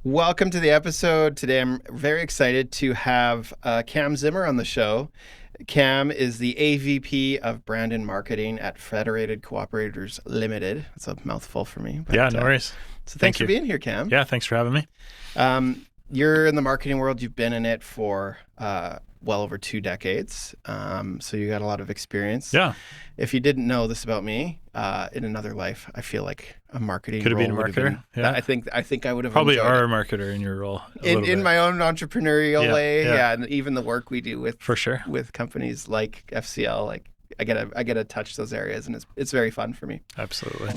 Welcome to the episode. Today I'm very excited to have Cam Zimmer on the show. Cam is the AVP of Brand and Marketing at Federated Co-operators Limited. It's a mouthful for me. But, no worries. So thanks for being here, Cam. Yeah, thanks for having me. You're in the marketing world. You've been in it for well over 2 decades. So you got a lot of experience. Yeah. If you didn't know this about me, in another life, I feel like a marketing could have been a role marketer. Yeah. I think I would have probably are a marketer in your role. In my own entrepreneurial way. Yeah. And even the work we do with with companies like FCL, like I get to touch those areas, and it's very fun for me. Absolutely.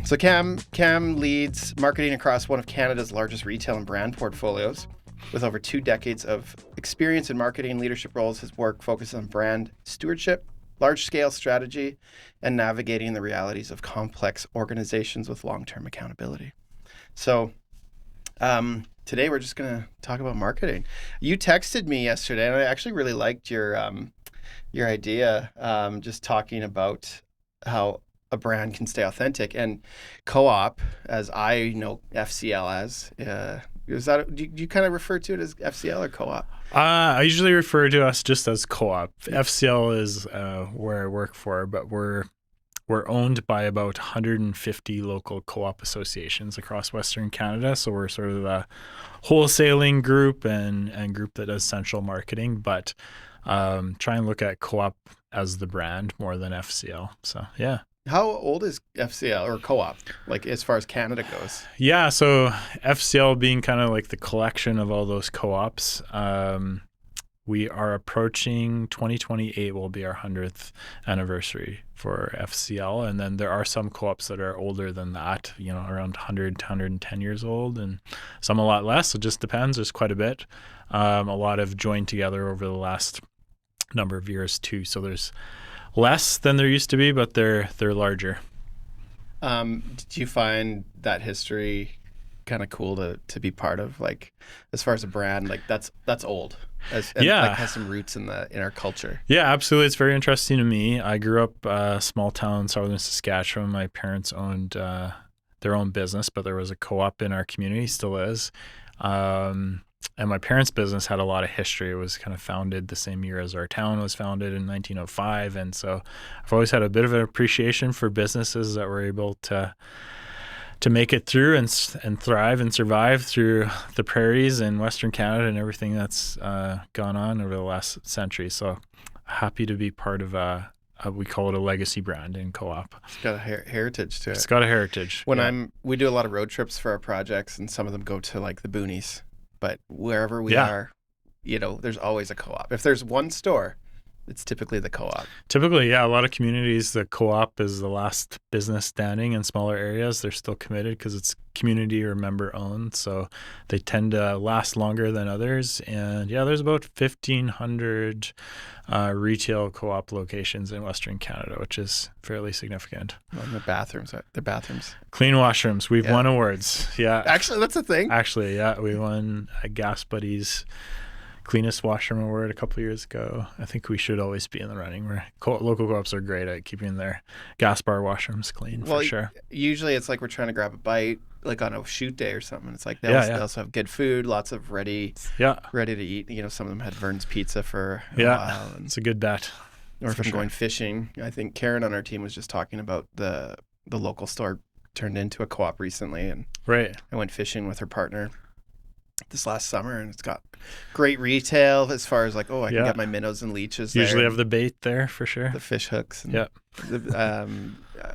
So Cam leads marketing across one of Canada's largest retail and brand portfolios. With over 2 decades of experience in marketing leadership roles, his work focuses on brand stewardship, large-scale strategy, and navigating the realities of complex organizations with long-term accountability. So today we're just going to talk about marketing. You texted me yesterday, and I actually really liked your idea, just talking about how a brand can stay authentic. And co-op, as I know FCL as, do you kind of refer to it as FCL or co-op? I usually refer to us just as co-op. FCL is where I work for, but we're owned by about 150 local co-op associations across Western Canada. So we're sort of a wholesaling group and group that does central marketing, but try and look at co-op as the brand more than FCL. So yeah. How old is FCL or co-op, like as far as Canada goes? Yeah, so FCL being kind of like the collection of all those co-ops, we are approaching 2028 will be our 100th anniversary for FCL. And then there are some co-ops that are older than that, around 100 to 110 years old, and some a lot less. It just depends. There's quite a bit. A lot have joined together over the last number of years too. So there's less than there used to be, but they're larger. Did you find that history kind of cool to be part of, like as far as a brand, like that's old, like has some roots in our culture? Yeah, absolutely. It's very interesting to me. I grew up small town, southern Saskatchewan. My parents owned their own business, but there was a co-op in our community, still is. And my parents' business had a lot of history. It was kind of founded the same year as our town was founded in 1905. And so I've always had a bit of an appreciation for businesses that were able to make it through and thrive and survive through the prairies in Western Canada and everything that's gone on over the last century. So happy to be part of we call it a legacy brand in co-op. It's got a heritage to it. It's got a heritage. We do a lot of road trips for our projects, and some of them go to like the boonies. But wherever we are, there's always a co-op. If there's one store, it's typically the co-op. Typically, yeah. A lot of communities, the co-op is the last business standing. In smaller areas, they're still committed because it's community or member owned. So they tend to last longer than others. And yeah, there's about 1,500 retail co-op locations in Western Canada, which is fairly significant. Well, the bathrooms. Clean washrooms. We've won awards. Yeah. Actually, that's a thing. Actually, yeah. We won a Gas Buddies Cleanest Washroom Award a couple of years ago. I think we should always be in the running. Local co-ops are great at keeping their gas bar washrooms clean, for sure. Usually it's like we're trying to grab a bite, like on a shoot day or something. It's like they also have good food, lots of ready to eat. Some of them had Vern's Pizza for a while. And it's a good bet. Or if I'm going fishing, I think Karen on our team was just talking about the local store turned into a co-op recently, and I went fishing with her partner this last summer, and it's got great retail as far as like, I can get my minnows and leeches usually there. Have the bait there for sure, the fish hooks, and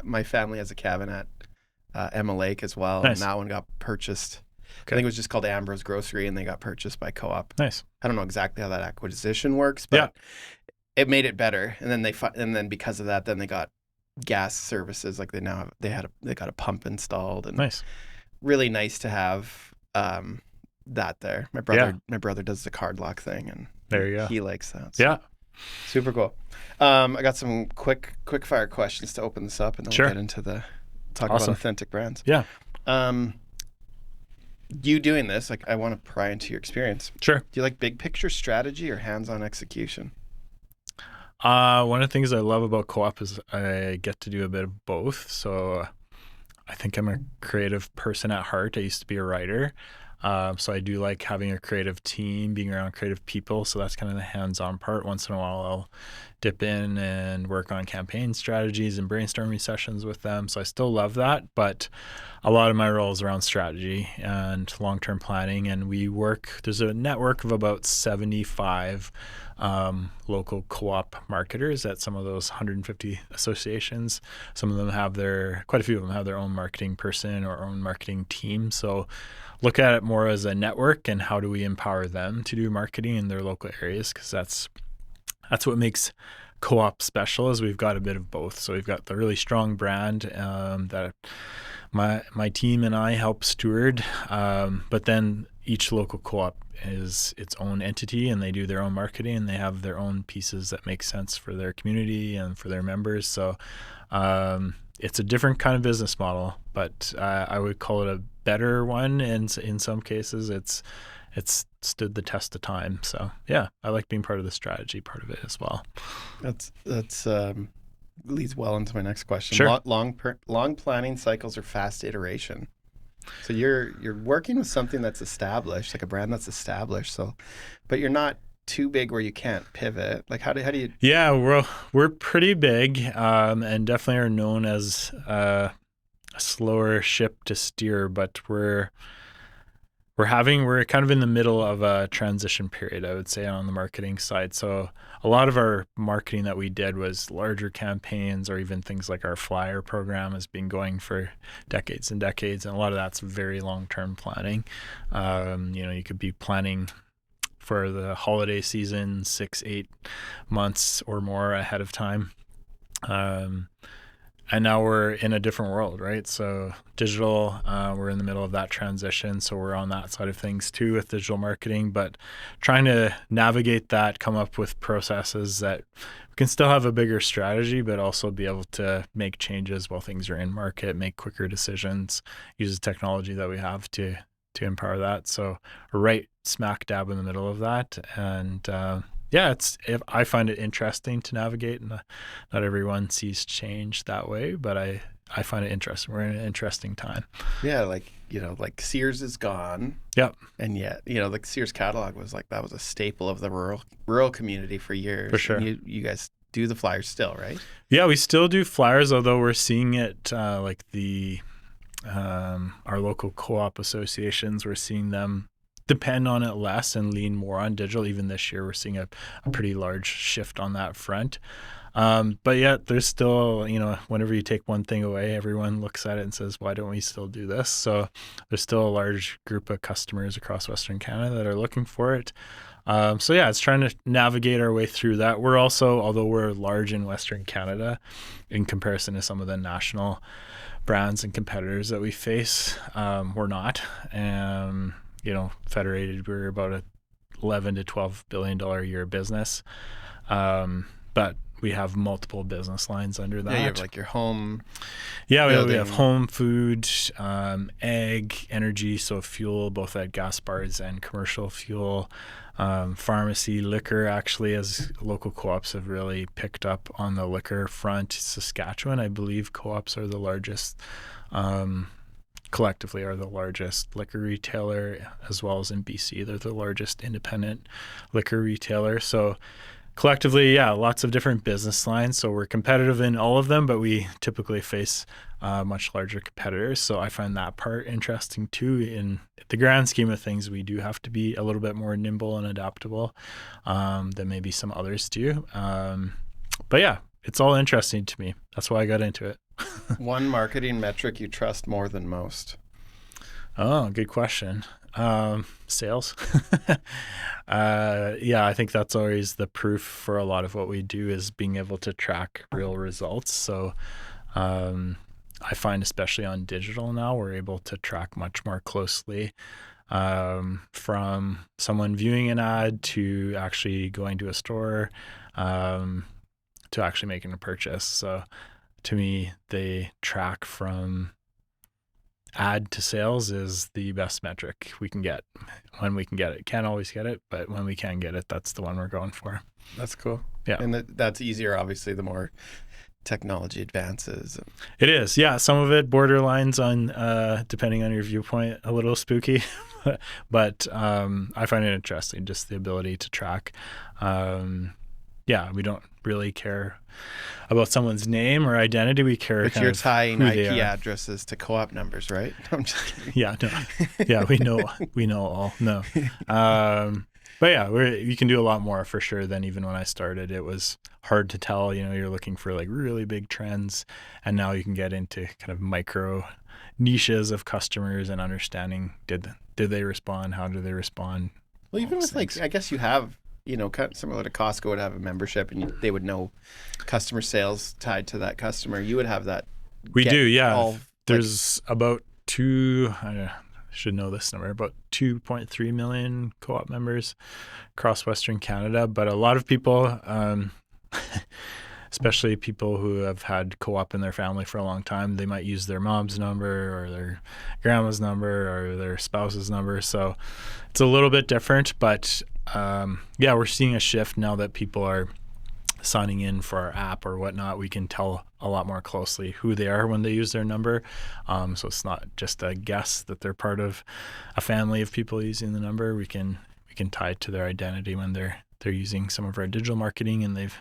my family has a cabin at Emma Lake as well. Nice. And that one got purchased. I think it was just called Ambrose Grocery, and they got purchased by Co-op. Nice. I don't know exactly how that acquisition works, but it made it better. And then because of that, then they got gas services. Like they got a pump installed, and nice. Really nice to have that there. My brother does the card lock thing, and there you go. He likes that. So. Super cool. I got some quick fire questions to open this up, and then we'll get into talk about authentic brands. Yeah. You doing this, like I want to pry into your experience. Sure. Do you like big picture strategy or hands-on execution? One of the things I love about co-op is I get to do a bit of both. So I think I'm a creative person at heart. I used to be a writer. So I do like having a creative team, being around creative people. So that's kind of the hands-on part. Once in a while, I'll dip in and work on campaign strategies and brainstorming sessions with them. So I still love that, but a lot of my role is around strategy and long-term planning. And there's a network of about 75 local co-op marketers at some of those 150 associations. Some of them quite a few of them have their own marketing person or own marketing team. So look at it more as a network and how do we empower them to do marketing in their local areas, because that's what makes co-op special, is we've got a bit of both. So we've got the really strong brand that my team and I help steward, but then each local co-op is its own entity and they do their own marketing and they have their own pieces that make sense for their community and for their members. So it's a different kind of business model, but I would call it a better one. And in some cases, it's stood the test of time. So yeah, I like being part of the strategy part of it as well. That's leads well into my next question. Sure. Long planning cycles or fast iteration. So you're working with something that's established, like a brand that's established. So, but you're not too big where you can't pivot. Like how do you? Yeah, we're pretty big, and definitely are known as a slower ship to steer, but we're kind of in the middle of a transition period, I would say, on the marketing side. So a lot of our marketing that we did was larger campaigns, or even things like our flyer program has been going for decades and decades. And a lot of that's very long-term planning. You could be planning for the holiday season 6-8 months or more ahead of time. And now we're in a different world, right? So digital, we're in the middle of that transition. So we're on that side of things too with digital marketing, but trying to navigate that, come up with processes that can still have a bigger strategy, but also be able to make changes while things are in market, make quicker decisions, use the technology that we have to empower that. So we're right smack dab in the middle of that. And I find it interesting to navigate, and not everyone sees change that way, but I find it interesting. We're in an interesting time. Yeah, like Sears is gone. Yep. And yet, the Sears catalog was a staple of the rural community for years. For sure. And you guys do the flyers still, right? Yeah, we still do flyers, although we're seeing it like our local co-op associations, we're seeing them depend on it less and lean more on digital. Even this year, we're seeing a pretty large shift on that front. But yet there's still, whenever you take one thing away, everyone looks at it and says, why don't we still do this? So there's still a large group of customers across Western Canada that are looking for it. It's trying to navigate our way through that. We're also, although we're large in Western Canada in comparison to some of the national brands and competitors that we face, we're not. Federated, we're about a $11 to $12 billion a year business. But we have multiple business lines under that. Yeah, you have like your home. Yeah, we have home, food, ag, energy, so fuel, both at gas bars and commercial fuel, pharmacy, liquor. Actually, as local co-ops have really picked up on the liquor front. Saskatchewan, I believe, co-ops are the largest. Collectively are the largest liquor retailer, as well as in BC, they're the largest independent liquor retailer. So collectively, lots of different business lines. So we're competitive in all of them, but we typically face much larger competitors. So I find that part interesting too. In the grand scheme of things, we do have to be a little bit more nimble and adaptable than maybe some others do. But yeah, it's all interesting to me. That's why I got into it. One marketing metric you trust more than most? Oh, good question. Sales. I think that's always the proof for a lot of what we do, is being able to track real results. So I find, especially on digital now, we're able to track much more closely from someone viewing an ad to actually going to a store to actually making a purchase. So to me, they track from ad to sales is the best metric we can get when we can get it. Can't always get it, but when we can get it, that's the one we're going for. That's cool. Yeah. And that's easier, obviously, the more technology advances. It is, yeah. Some of it borderlines on, depending on your viewpoint, a little spooky, but I find it interesting, just the ability to track. Yeah, we don't really care about someone's name or identity. We care But kind you're of tying who they IP are. addresses to co-op numbers, right? I'm just kidding. Yeah, no, yeah, we know all. No, but yeah, you can do a lot more for sure than even when I started. It was hard to tell. You're looking for like really big trends, and now you can get into kind of micro niches of customers and understanding did they respond, how do they respond. Well, even All with those like, things. I guess you have, kind of similar to Costco would have a membership, and they would know customer sales tied to that customer. You would have that. We get do, yeah. all, like- There's about I should know this number, about 2.3 million co-op members across Western Canada. But a lot of people, especially people who have had co-op in their family for a long time, they might use their mom's number or their grandma's number or their spouse's number. So it's a little bit different, but yeah, we're seeing a shift now that people are signing in for our app or whatnot. We can tell a lot more closely who they are when they use their number. So it's not just a guess that they're part of a family of people using the number. We can tie it to their identity when they're using some of our digital marketing and they've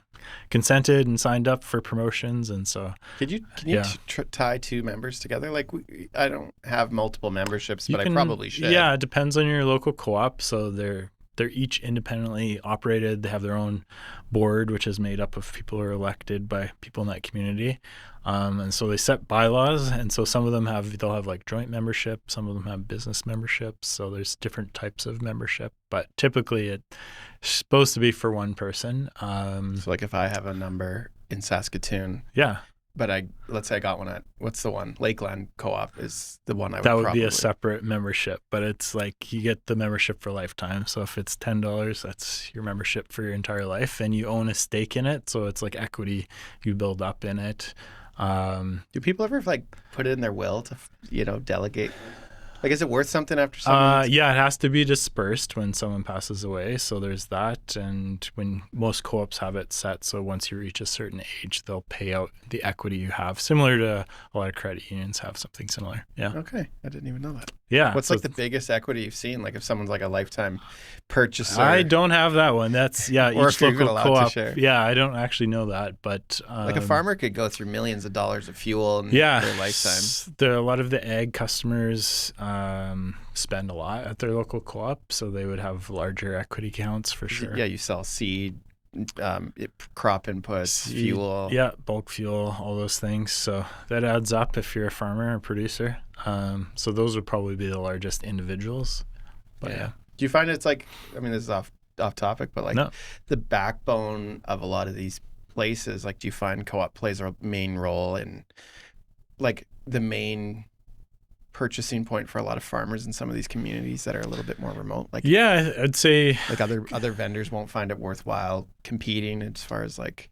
consented and signed up for promotions. And so can you yeah. tie two members together? Like I don't have multiple memberships, but I probably should. Yeah, it depends on your local co-op. So they're each independently operated. They have their own board, which is made up of people who are elected by people in that community. And so they set bylaws. And so some of them they'll have like joint membership. Some of them have business memberships. So there's different types of membership, but typically it's supposed to be for one person. So like if I have a number in Saskatoon, Yeah. but let's say I got one at, what's the one? Lakeland Co-op is the one I would That would probably be a separate membership, but it's like you get the membership for lifetime. So if it's $10, that's your membership for your entire life, and you own a stake in it. So it's like equity you build up in it. Do people ever like put it in their will to, delegate? Like, is it worth something after someone? Yeah, it has to be dispersed when someone passes away. So there's that. And when most co-ops have it set, so once you reach a certain age, they'll pay out the equity you have, similar to a lot of credit unions have something similar. Yeah. Okay. I didn't even know that. Yeah. What's so like the biggest equity you've seen? Like if someone's like a lifetime purchaser. I don't have that one. That's, yeah, Or each if you're even local allowed to co-op. share. Yeah, I don't actually know that, but Like a farmer could go through millions of dollars of fuel in yeah, their lifetime. A lot of the ag customers spend a lot at their local co-op, so they would have larger equity counts for sure. Yeah, you sell seed, crop inputs, fuel. Yeah, bulk fuel, all those things. So that adds up if you're a farmer or producer. So those would probably be the largest individuals. But yeah. Do you find it's like, I mean, this is off topic, but like No. the backbone of a lot of these places, like do you find co-op plays a main role in like the main purchasing point for a lot of farmers in some of these communities that are a little bit more remote? Like, yeah, I'd say like other vendors won't find it worthwhile competing as far as like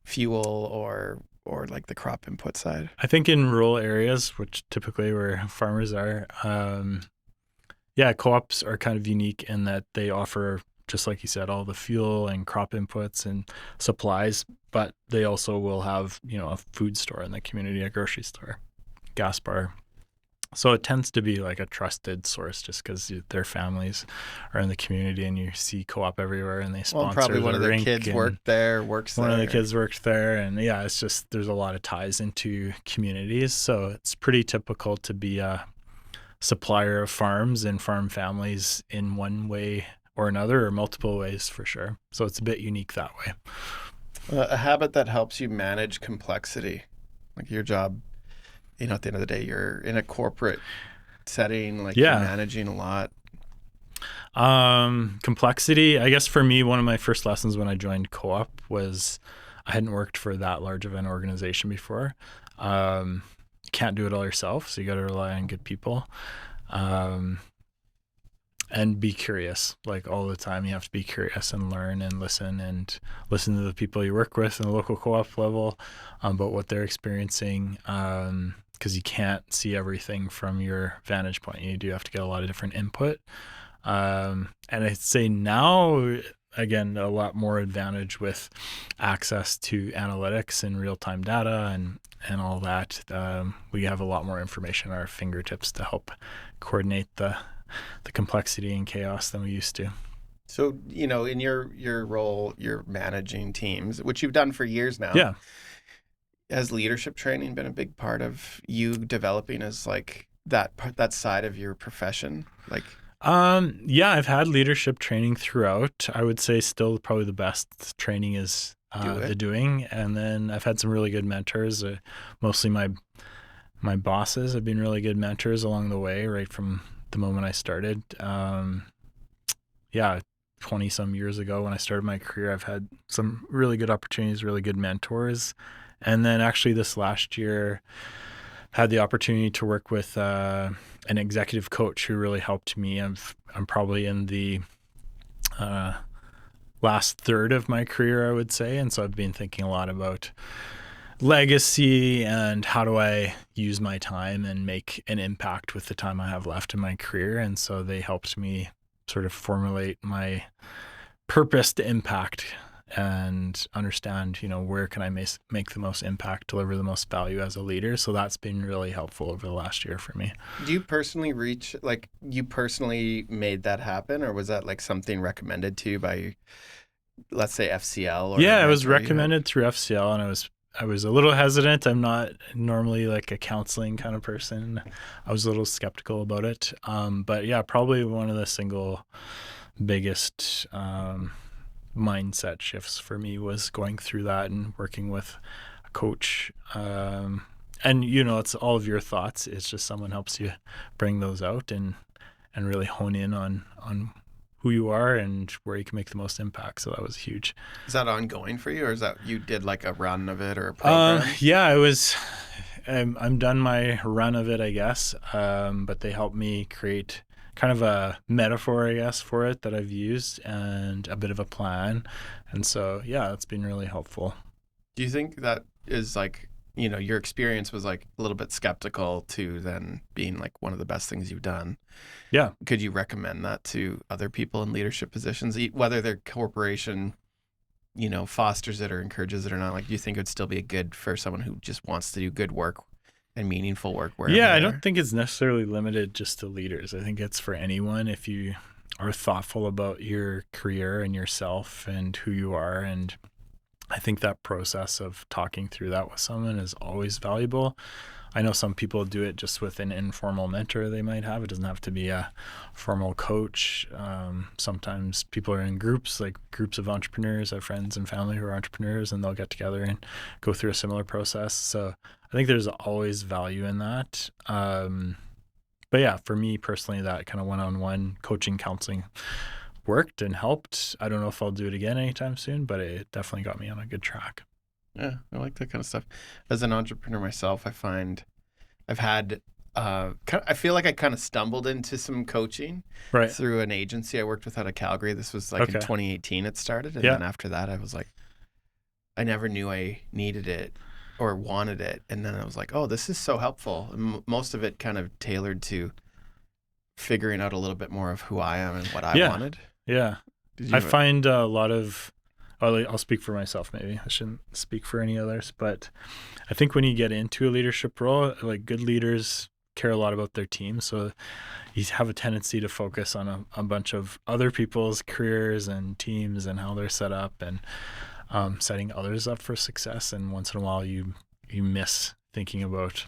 fuel or like the crop input side. I think in rural areas, which typically where farmers are, yeah, co-ops are kind of unique in that they offer, just like you said, all the fuel and crop inputs and supplies, but they also will have, a food store in the community, a grocery store, gas bar. So it tends to be like a trusted source just because their families are in the community and you see co-op everywhere and they sponsor probably one of their rink kids and works there. one of the kids worked there. And yeah, it's just, there's a lot of ties into communities. So it's pretty typical to be a supplier of farms and farm families in one way or another, or multiple ways for sure. So it's a bit unique that way. A habit that helps you manage complexity, like your job, at the end of the day, you're in a corporate setting, like you're managing a lot. Complexity, I guess for me, one of my first lessons when I joined co-op was I hadn't worked for that large of an organization before. You can't do it all yourself, so you got to rely on good people. And be curious, like all the time. You have to be curious and learn and listen to the people you work with in the local co-op level about what they're experiencing, because you can't see everything from your vantage point. You do have to get a lot of different input. And I'd say now again, a lot more advantage with access to analytics and real-time data and all that. We have a lot more information at our fingertips to help coordinate the complexity and chaos than we used to. So, in your role, you're managing teams, which you've done for years now. Yeah. Has leadership training been a big part of you developing as like that side of your profession? Like, yeah, I've had leadership training throughout. I would say still probably the best training is the doing. And then I've had some really good mentors. Mostly my bosses have been really good mentors along the way, right from the moment I started. Yeah, 20 some years ago when I started my career, I've had some really good opportunities, really good mentors. And then actually this last year, had the opportunity to work with an executive coach who really helped me. I'm probably in the last third of my career, I would say. And so I've been thinking a lot about legacy and how do I use my time and make an impact with the time I have left in my career. And so they helped me sort of formulate my purpose to impact and understand, where can I make the most impact, deliver the most value as a leader. So that's been really helpful over the last year for me. Do you personally you personally made that happen, or was that like something recommended to you by, let's say, FCL? Or yeah, it was recommended through FCL, and I was a little hesitant. I'm not normally like a counseling kind of person. I was a little skeptical about it. But yeah, probably one of the single biggest mindset shifts for me was going through that and working with a coach. And it's all of your thoughts. It's just someone helps you bring those out and really hone in on who you are and where you can make the most impact. So that was huge. Is that ongoing for you, or is that you did like a run of it or a program? Yeah, it was. I'm done my run of it, I guess. But they helped me create kind of a metaphor, I guess, for it that I've used and a bit of a plan. And so, yeah, it's been really helpful. Do you think that is like, your experience was like a little bit skeptical to then being like one of the best things you've done? Yeah. Could you recommend that to other people in leadership positions, whether their corporation, fosters it or encourages it or not? Like, do you think it would still be good for someone who just wants to do good work and meaningful work wherever Yeah, they I are? don't think it's necessarily limited just to leaders. I think it's for anyone. If you are thoughtful about your career and yourself and who you are, and I think that process of talking through that with someone is always valuable. I know some people do it just with an informal mentor they might have. It doesn't have to be a formal coach. Sometimes people are in groups, like groups of entrepreneurs. I have friends and family who are entrepreneurs, and they'll get together and go through a similar process. So I think there's always value in that. But yeah, for me personally, that kind of one-on-one coaching, counseling worked and helped. I don't know if I'll do it again anytime soon, but it definitely got me on a good track. Yeah, I like that kind of stuff. As an entrepreneur myself, I find I've had, I feel like I kind of stumbled into some coaching through an agency I worked with out of Calgary. This was like in 2018 it started. And then after that, I was like, I never knew I needed it or wanted it. And then I was like, oh, this is so helpful. And most of it kind of tailored to figuring out a little bit more of who I am and what I wanted. Yeah. I find a lot of, I'll speak for myself maybe. I shouldn't speak for any others, but I think when you get into a leadership role, like good leaders care a lot about their team. So you have a tendency to focus on a bunch of other people's careers and teams and how they're set up and setting others up for success. And once in a while you miss thinking about,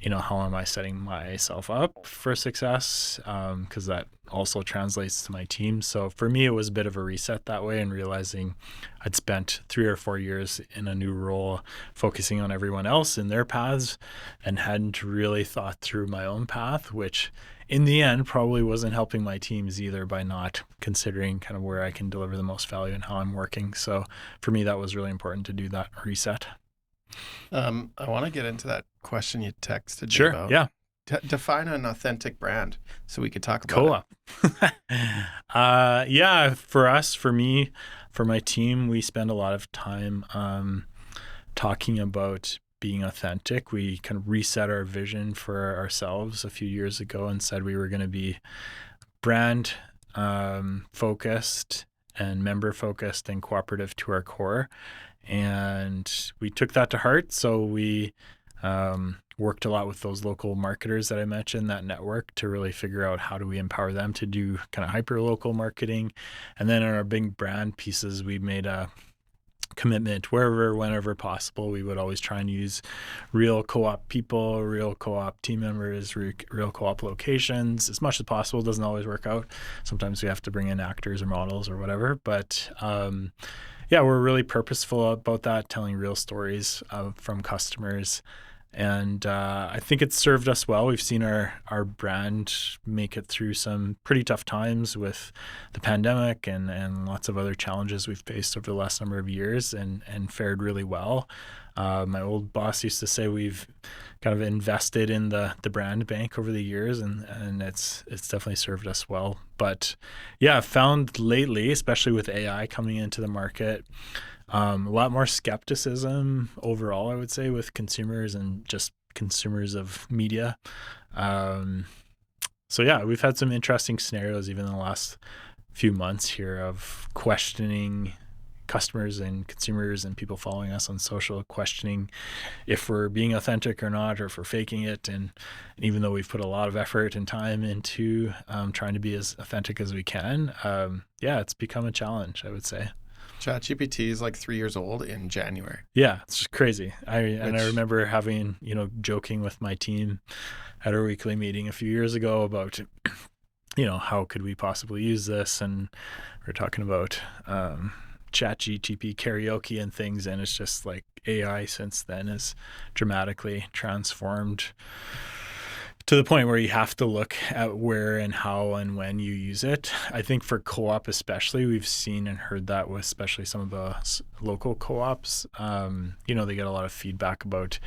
how am I setting myself up for success? Because that also translates to my team. So for me, it was a bit of a reset that way, and realizing I'd spent 3 or 4 years in a new role focusing on everyone else in their paths and hadn't really thought through my own path, which in the end probably wasn't helping my teams either by not considering kind of where I can deliver the most value and how I'm working. So for me, that was really important to do that reset. I want to get into that question you texted me about. Yeah. Define an authentic brand so we could talk about it. For me, for my team, we spend a lot of time talking about being authentic. We kind of reset our vision for ourselves a few years ago and said we were going to be brand focused and member focused and cooperative to our core. And we took that to heart. So we worked a lot with those local marketers that I mentioned, that network, to really figure out how do we empower them to do kind of hyper local marketing. And then in our big brand pieces, we made a commitment wherever, whenever possible. We would always try and use real co-op people, real co-op team members, real co-op locations as much as possible. It doesn't always work out. Sometimes we have to bring in actors or models or whatever. But yeah, we're really purposeful about that, telling real stories from customers. And I think it's served us well. We've seen our brand make it through some pretty tough times with the pandemic and lots of other challenges we've faced over the last number of years, and fared really well. My old boss used to say we've kind of invested in the brand bank over the years, and it's definitely served us well. But yeah, I've found lately, especially with AI coming into the market, a lot more skepticism overall, I would say, with consumers and just consumers of media. So yeah, we've had some interesting scenarios even in the last few months here of questioning customers and consumers and people following us on social, questioning if we're being authentic or not, or if we're faking it. And even though we've put a lot of effort and time into trying to be as authentic as we can, yeah, it's become a challenge, I would say. ChatGPT is like 3 years old in January. Yeah, it's just crazy. I remember having, joking with my team at our weekly meeting a few years ago about, how could we possibly use this? And we're talking about ChatGPT karaoke and things, and it's just like AI since then has dramatically transformed to the point where you have to look at where and how and when you use it. I think for co-op especially, we've seen and heard that with especially some of the local co-ops. They get a lot of feedback about,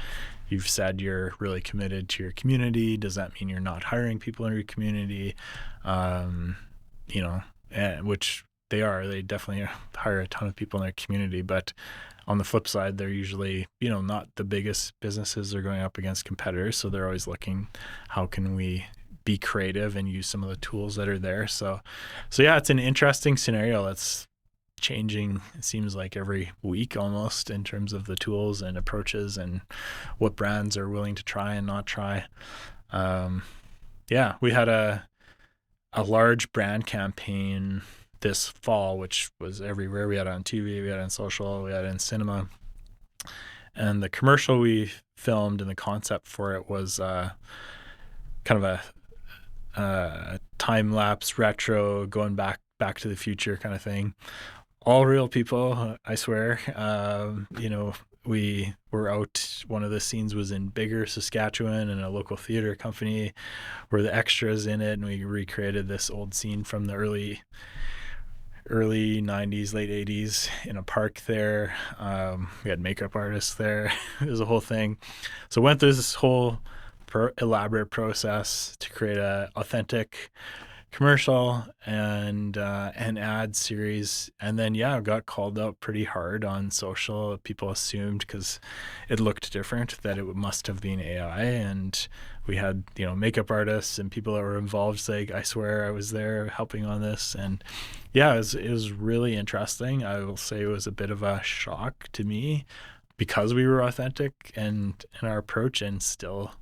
you've said you're really committed to your community. Does that mean you're not hiring people in your community? Which they are. They definitely hire a ton of people in their community, but on the flip side, they're usually, not the biggest businesses. They're going up against competitors. So they're always looking, how can we be creative and use some of the tools that are there? So yeah, it's an interesting scenario that's changing, it seems like every week almost, in terms of the tools and approaches and what brands are willing to try and not try. Yeah, we had a large brand campaign this fall, which was everywhere. We had it on TV, we had it on social, we had it in cinema. And the commercial we filmed and the concept for it was kind of a time-lapse retro, going back to the future kind of thing. All real people, I swear. We were out, one of the scenes was in Bigger, Saskatchewan, and a local theater company were the extras in it, and we recreated this old scene from the early 90s, late 80s in a park there. We had makeup artists there. It was a whole thing. So went through this whole elaborate process to create a authentic commercial and an ad series. And then, yeah, got called out pretty hard on social. People assumed, because it looked different, that it must have been AI. And we had, makeup artists and people that were involved say, I swear I was there helping on this. And yeah, it was really interesting. I will say it was a bit of a shock to me, because we were authentic and in our approach, and still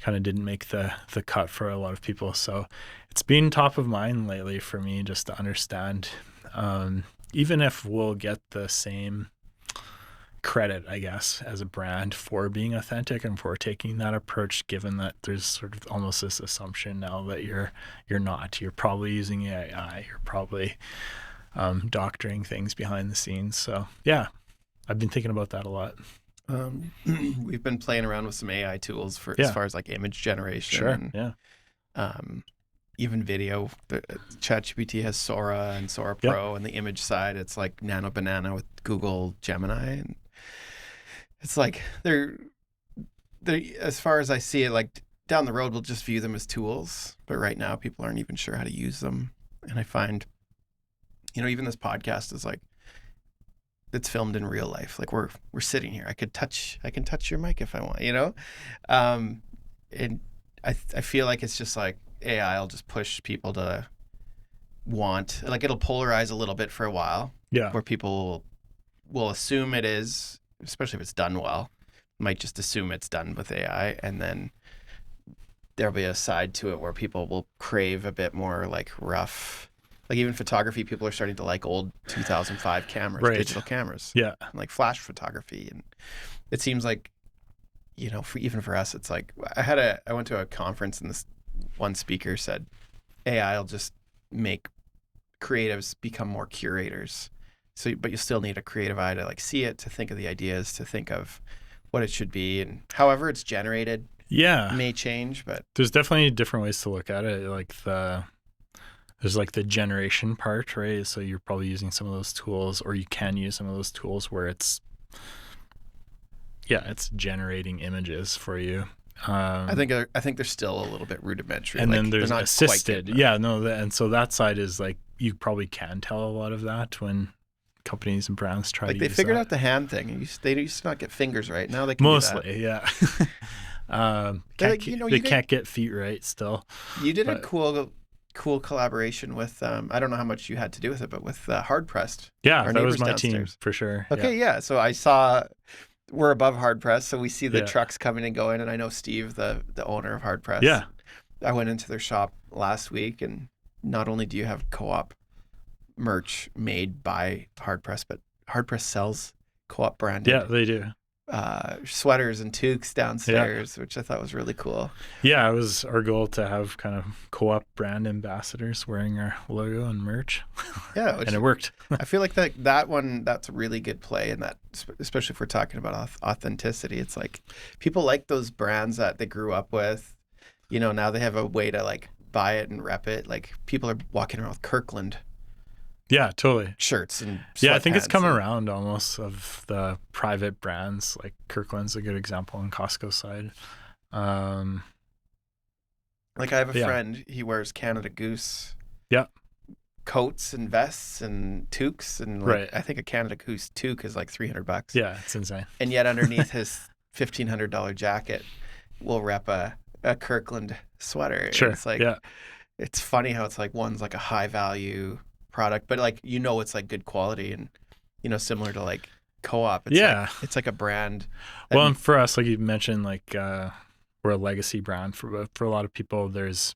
kind of didn't make the cut for a lot of people. So it's been top of mind lately for me, just to understand, even if we'll get the same credit, I guess, as a brand for being authentic and for taking that approach, given that there's sort of almost this assumption now that you're not. You're probably using AI. You're probably doctoring things behind the scenes. So yeah, I've been thinking about that a lot. We've been playing around with some AI tools as far as like image generation. Sure. And, yeah. Even video. ChatGPT has Sora and Sora Pro, and the image side, it's like Nano Banana with Google Gemini, and it's like they're as far as I see it, like down the road we'll just view them as tools, but right now people aren't even sure how to use them. And I find, even this podcast is like, it's filmed in real life. Like we're sitting here. I can touch your mic if I want, and I feel like it's just like AI will just push people to want, like it'll polarize a little bit for a while, Yeah. where people will assume it is, especially if it's done well, might just assume it's done with AI, and then there'll be a side to it where people will crave a bit more like rough, like even photography, people are starting to like old 2005 cameras, Right. digital cameras, Yeah. like flash photography. And it seems like, you know, even for us, it's like, I went to a conference and this one speaker said, AI will just make creatives become more curators. So, but you still need a creative eye to like see it, to think of the ideas, to think of what it should be, and however it's generated Yeah. may change. But There's definitely different ways to look at it. Like there's like the generation part, right? So you're probably using some of those tools, or you can use some of those tools where it's generating images for you. I think they're still a little bit rudimentary. And like, then there's they're not assisted. quite good Yeah, no, and so that side is like you probably can tell a lot of that when companies and brands try like to they use figured that. out the hand thing. They used to not get fingers right. Now they can do Mostly, yeah. Like, you know, they can't get feet right still. that. You did a but- cool collaboration with I don't know how much you had to do with it, but with Hard Pressed. Yeah, Our that was neighbors my downstairs. team for sure. Okay, yeah. So I saw we're above Hard Press, so we see the Yeah. trucks coming and going, and I know Steve, the owner of Hard Press. Yeah. I went into their shop last week, and not only do you have co-op merch made by Hard Press, but Hard Press sells co-op branded Yeah, they do. sweaters and toques downstairs, which I thought was really cool. Yeah, it was our goal to have kind of co-op brand ambassadors wearing our logo and merch. Yeah, And it worked. I feel like that's a really good play, and that, especially if we're talking about authenticity, it's like people like those brands that they grew up with. You know, now they have a way to like buy it and rep it. Like people are walking around with Kirkland Yeah, totally. shirts and Yeah, I think it's sweatpants come and- around almost of the private brands. Like Kirkland's a good example on Costco side. Like I have a Yeah. friend, he wears Canada Goose Yeah. coats and vests and toques, and like, Right. I think a Canada Goose toque is like $300. Yeah, it's insane. And yet underneath his $1,500 jacket will rep a Kirkland sweater. Sure. It's like, yeah. it's funny how it's like one's like a high value product, but like, you know, it's like good quality, and, you know, similar to like Co-op. It's Yeah. Like, it's like a brand. that- Well, and for us, like you mentioned, like we're a legacy brand for a lot of people. There's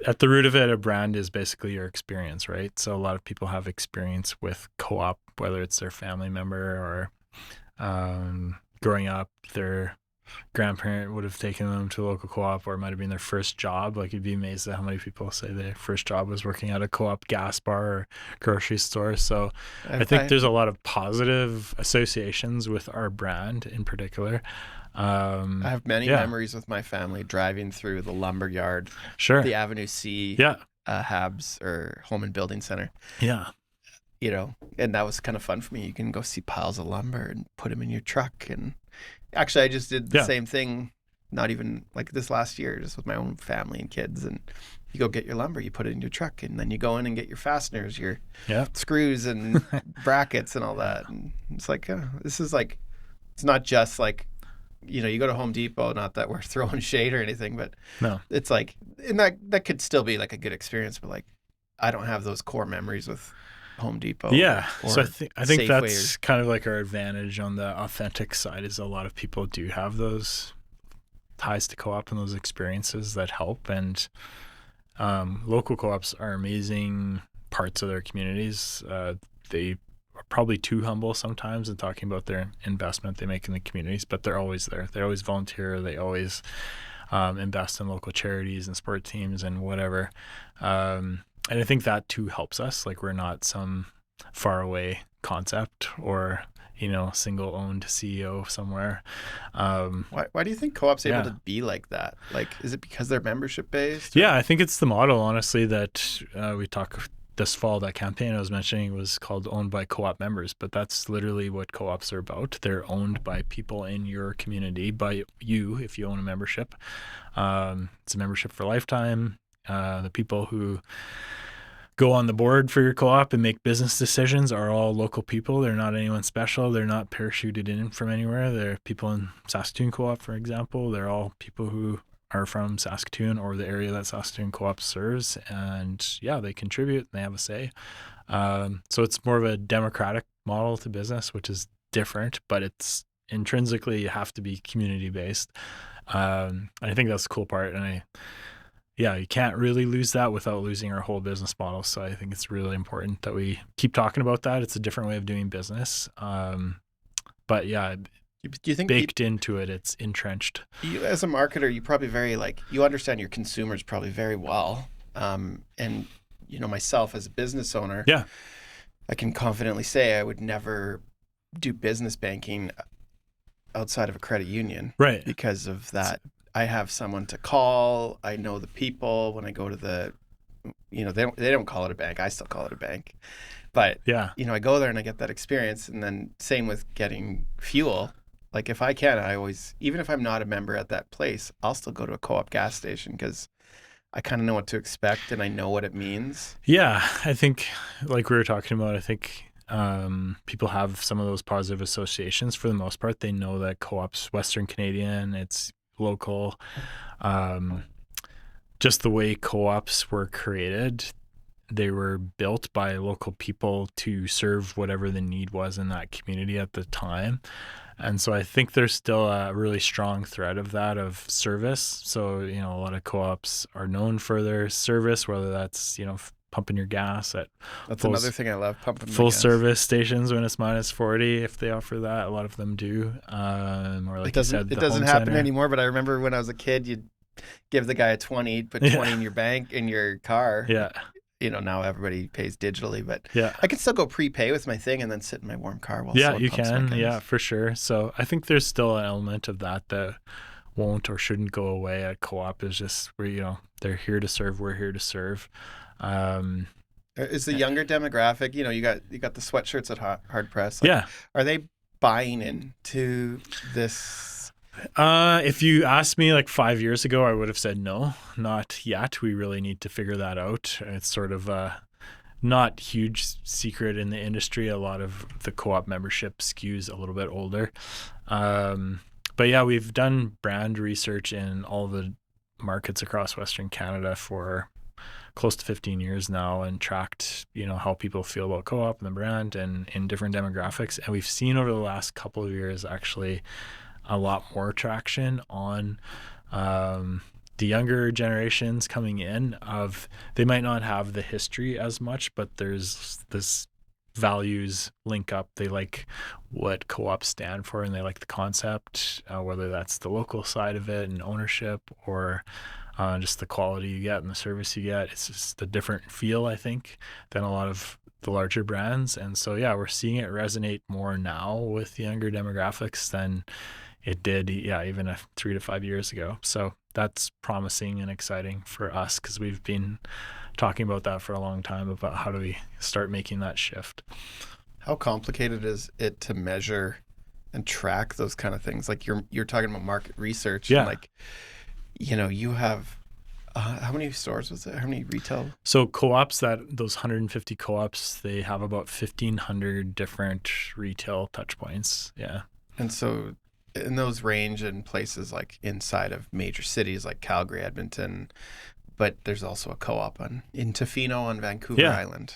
at the root of it, a brand is basically your experience, right? So a lot of people have experience with co-op, whether it's their family member or growing up, their grandparent would have taken them to a local co-op, or it might have been their first job. Like you'd be amazed at how many people say their first job was working at a co-op gas bar or grocery store. So I think there's a lot of positive associations with our brand in particular. I have many yeah. memories with my family driving through the lumber yard, Sure. the Avenue C, Yeah. Habs or Home and Building Center. Yeah. You know, and that was kind of fun for me. You can go see piles of lumber and put them in your truck. And actually, I just did the Yeah. same thing, not even like this last year, just with my own family and kids. And you go get your lumber, you put it in your truck, and then you go in and get your fasteners, your Yeah. screws and brackets and all that. And it's like, this is like, it's not just like, you know, you go to Home Depot, not that we're throwing shade or anything, but No. it's like, and that could still be like a good experience, but like, I don't have those core memories with Home Depot. Yeah. So I or think Safeway that's kind of like our advantage on the authentic side is a lot of people do have those ties to co-op and those experiences that help. And local co-ops are amazing parts of their communities. They are probably too humble sometimes in talking about their investment they make in the communities, but they're always there. They always volunteer. They always invest in local charities and sport teams and whatever. And I think that too helps us. Like we're not some faraway concept or, you know, single owned CEO somewhere. Why do you think co-op's able Yeah. to be like that? Like, is it because they're membership based? or- Yeah, I think it's the model, honestly, that we talk this fall. That campaign I was mentioning was called Owned by Co-op Members, but that's literally what co-ops are about. They're owned by people in your community, by you if you own a membership. It's a membership for lifetime. The people who go on the board for your co-op and make business decisions are all local people. They're not anyone special. They're not parachuted in from anywhere. They're people in Saskatoon Co-op, for example. They're all people who are from Saskatoon or the area that Saskatoon Co-op serves, and yeah, they contribute and they have a say. So it's more of a democratic model to business, which is different, but it's intrinsically you have to be community based. I think that's the cool part, and you can't really lose that without losing our whole business model. So I think it's really important that we keep talking about that. It's a different way of doing business. But yeah, Do you think baked into it, it's entrenched. you, as a marketer, you probably you understand your consumers probably very well. And myself as a business owner, Yeah. I can confidently say I would never do business banking outside of a credit union, Right. because of that. I have someone to call. I know the people. When I go to they don't call it a bank. I still call it a bank. But Yeah. I go there and I get that experience. And then same with getting fuel. Like if I can, I always, even if I'm not a member at that place, I'll still go to a co-op gas station because I kind of know what to expect and I know what it means. Yeah. I think, like we were talking about, I think people have some of those positive associations. For the most part, they know that co-op's Western Canadian, it's local. Just the way co-ops were created, they were built by local people to serve whatever the need was in that community at the time. And so I think there's still a really strong thread of that, of service. So, a lot of co-ops are known for their service, whether that's, pumping your gas at That's another thing I love, pumping full my gas. service stations when it's minus 40, if they offer that. A lot of them do. Or like It doesn't, you said, it the doesn't home happen center. anymore, but I remember when I was a kid, you'd give the guy a 20, put 20 in your bank, in your car. Yeah. Now everybody pays digitally, but Yeah. I can still go prepay with my thing and then sit in my warm car while Yeah, someone you pumps my can. gas. Yeah, for sure. So I think there's still an element of that won't or shouldn't go away at co-op. Is just where, they're here to serve. We're here to serve. Is the younger demographic, you got the sweatshirts at Hard Press. Yeah. Are they buying into this? If you asked me like 5 years ago, I would have said no, not yet. We really need to figure that out. It's sort of not huge secret in the industry. A lot of the co-op membership skews a little bit older. But yeah, we've done brand research in all the markets across Western Canada for close to 15 years now, and tracked, how people feel about co-op and the brand and in different demographics. And we've seen over the last couple of years actually a lot more traction on the younger generations coming in. They might not have the history as much, but there's this values link up. They like what co-ops stand for, and they like the concept, whether that's the local side of it and ownership, or just the quality you get and the service you get. It's just a different feel, I think, than a lot of the larger brands. And so, yeah, we're seeing it resonate more now with the younger demographics than it did, even 3 to 5 years ago. So that's promising and exciting for us, because we've been talking about that for a long time, about how do we start making that shift. How complicated is it to measure and track those kind of things? Like you're talking about market research. Yeah. And you have how many stores was it? How many retail? So co-ops, those 150 co-ops, they have about 1,500 different retail touch points. Yeah. And so, and those range in places like inside of major cities like Calgary, Edmonton, but there's also a co-op in Tofino on Vancouver Island.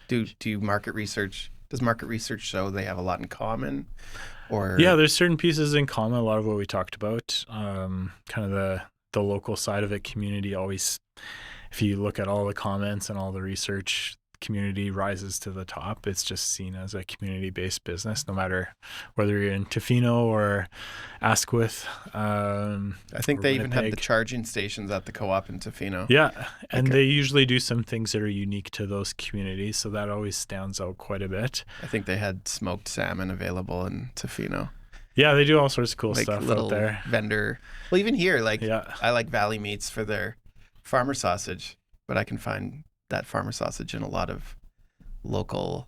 Do market research? Does market research show they have a lot in common? Or there's certain pieces in common. A lot of what we talked about, kind of the local side of it, community always. If you look at all the comments and all the research, community rises to the top. It's just seen as a community-based business, no matter whether you're in Tofino or Asquith. I think they even have the charging stations at the co-op in Tofino. Yeah, and they usually do some things that are unique to those communities, so that always stands out quite a bit. I think they had smoked salmon available in Tofino. Yeah, they do all sorts of cool stuff little out there. Vendor. Well, even here, I like Valley Meats for their farmer sausage, but I can find that farmer sausage in a lot of local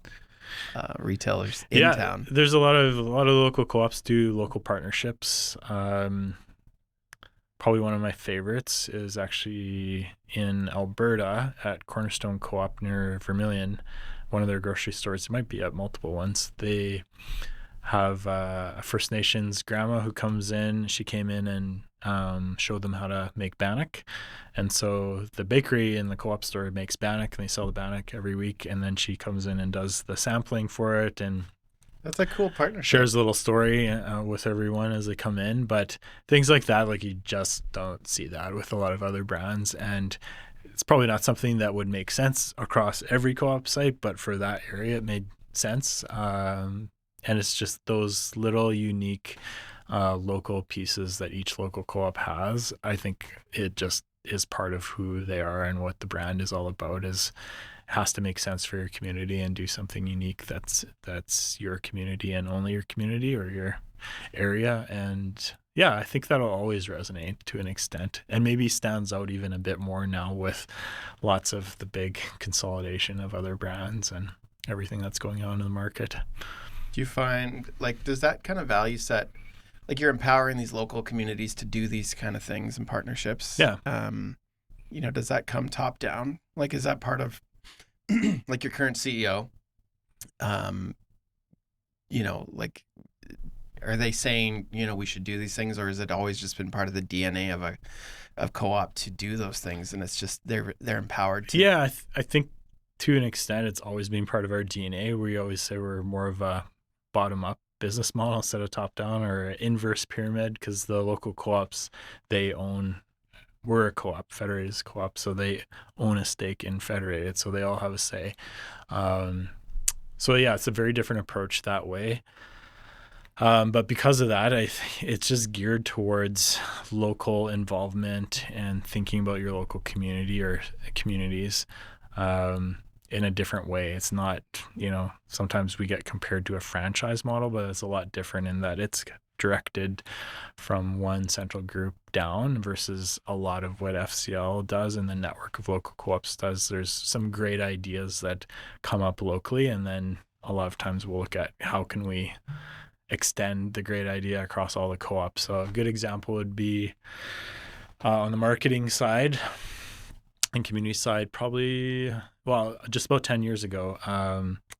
retailers in town. There's a lot of local co-ops do local partnerships. Probably one of my favorites is actually in Alberta at Cornerstone Co-op near Vermilion, one of their grocery stores. It might be at multiple ones. They have a First Nations grandma who comes in. She came in and showed them how to make bannock. And so the bakery in the co-op store makes bannock, and they sell the bannock every week. And then she comes in and does the sampling for it and That's a cool partnership. shares a little story with everyone as they come in. But things like that, like you just don't see that with a lot of other brands. And it's probably not something that would make sense across every co-op site, but for that area, it made sense. And it's just those little unique local pieces that each local co-op has. I think it just is part of who they are and what the brand is all about. Is has to make sense for your community and do something unique that's your community and only your community or your area. And yeah, I think that'll always resonate to an extent, and maybe stands out even a bit more now with lots of the big consolidation of other brands and everything that's going on in the market. Do you find, like, does that kind of value set, like you're empowering these local communities to do these kind of things and partnerships? Yeah. Does that come top down? Like, is that part of like your current CEO? Like, are they saying, we should do these things, or has it always just been part of the DNA of co-op to do those things, and it's just they're empowered to? Yeah, I think to an extent it's always been part of our DNA. We always say we're more of a bottom-up business model instead of top-down, or inverse pyramid, because the local co-ops, we're a co-op, Federated Co-op, so they own a stake in Federated, so they all have a say. So yeah, it's a very different approach that way. But because of that, it's just geared towards local involvement and thinking about your local community or communities in a different way. It's not, sometimes we get compared to a franchise model, but it's a lot different in that it's directed from one central group down versus a lot of what FCL does and the network of local co-ops does. There's some great ideas that come up locally, and then a lot of times we'll look at how can we extend the great idea across all the co-ops. So a good example would be on the marketing side and community side, probably, just about 10 years ago,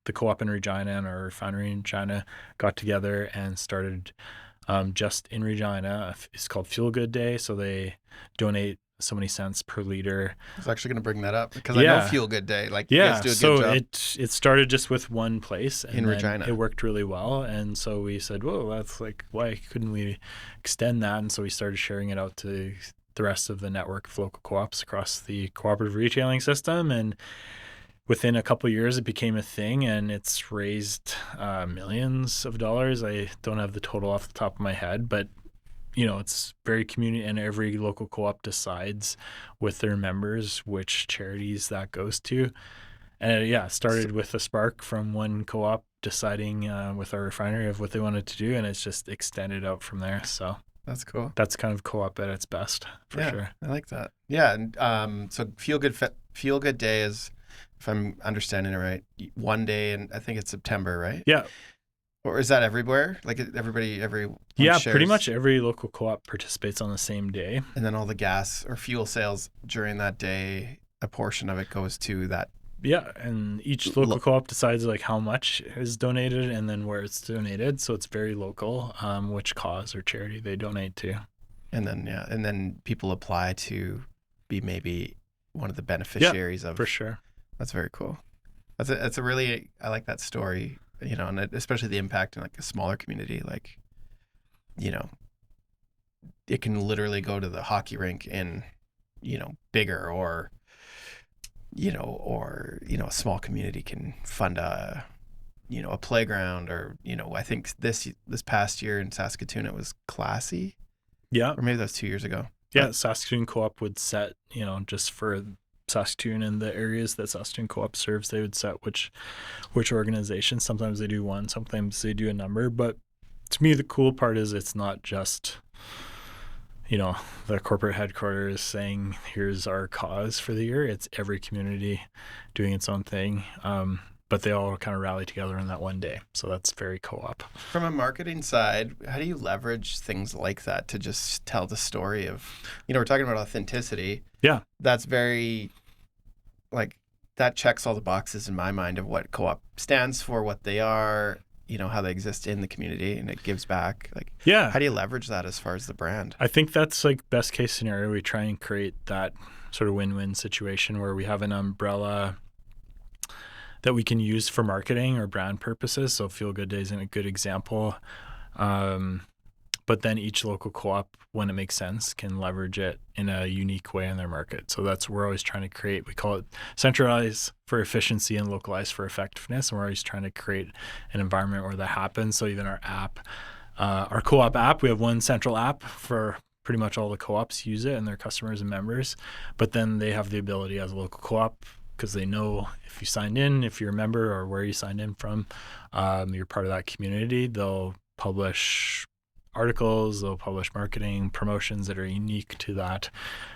the co-op in Regina and our refinery in Regina got together and started just in Regina. It's called Fuel Good Day. So they donate so many cents per liter. I was actually going to bring that up because I know Fuel Good Day. Like, you guys do a good job. It started just with one place in Regina. It worked really well, and so we said, "Whoa, that's like, why couldn't we extend that?" And so we started sharing it out to the rest of the network of local co-ops across the cooperative retailing system, and within a couple of years, it became a thing, and it's raised millions of dollars. I don't have the total off the top of my head, but it's very community, and every local co-op decides with their members which charities that goes to. And it started with a spark from one co-op deciding with our refinery of what they wanted to do, and it's just extended out from there. So that's cool. That's kind of co-op at its best, for sure. I like that. Yeah, and so Feel Good Day is, if I'm understanding it right, one day, and I think it's September, right? Yeah. Or is that everywhere? Like everybody Yeah, shares? Pretty much every local co-op participates on the same day. And then all the gas or fuel sales during that day, a portion of it goes to that. Yeah, and each local co-op decides like how much is donated and then where it's donated. So it's very local, which cause or charity they donate to. And then people apply to be maybe one of the beneficiaries of. For sure. That's very cool. That's a really, I like that story. And especially the impact in like a smaller community, like, it can literally go to the hockey rink in, bigger, or, a small community can fund a playground, or, I think this past year in Saskatoon, it was Classy. Yeah. Or maybe that was 2 years ago. Yeah. Saskatoon Co-op would set, just for Saskatoon and the areas that Saskatoon Co-op serves, they would set which organizations. Sometimes they do one, sometimes they do a number. But to me, the cool part is it's not just, the corporate headquarters saying, here's our cause for the year. It's every community doing its own thing. But they all kind of rally together on that one day. So that's very co-op. From a marketing side, how do you leverage things like that to just tell the story of, we're talking about authenticity. Yeah. That's very, like, that checks all the boxes in my mind of what co-op stands for, what they are. how they exist in the community and it gives back. Like, Yeah. how do you leverage that as far as the brand? I think that's like best case scenario. We try and create that sort of win-win situation where we have an umbrella that we can use for marketing or brand purposes. So Feel Good Days is a good example. But then each local co-op, when it makes sense, can leverage it in a unique way in their market. So we're always trying to create, we call it centralize for efficiency and localize for effectiveness. And we're always trying to create an environment where that happens. So even our app, our co-op app, we have one central app for pretty much all the co-ops use it and their customers and members. But then they have the ability as a local co-op, because they know if you signed in, if you're a member or where you signed in from, you're part of that community. They'll publish articles, they'll publish marketing promotions that are unique to that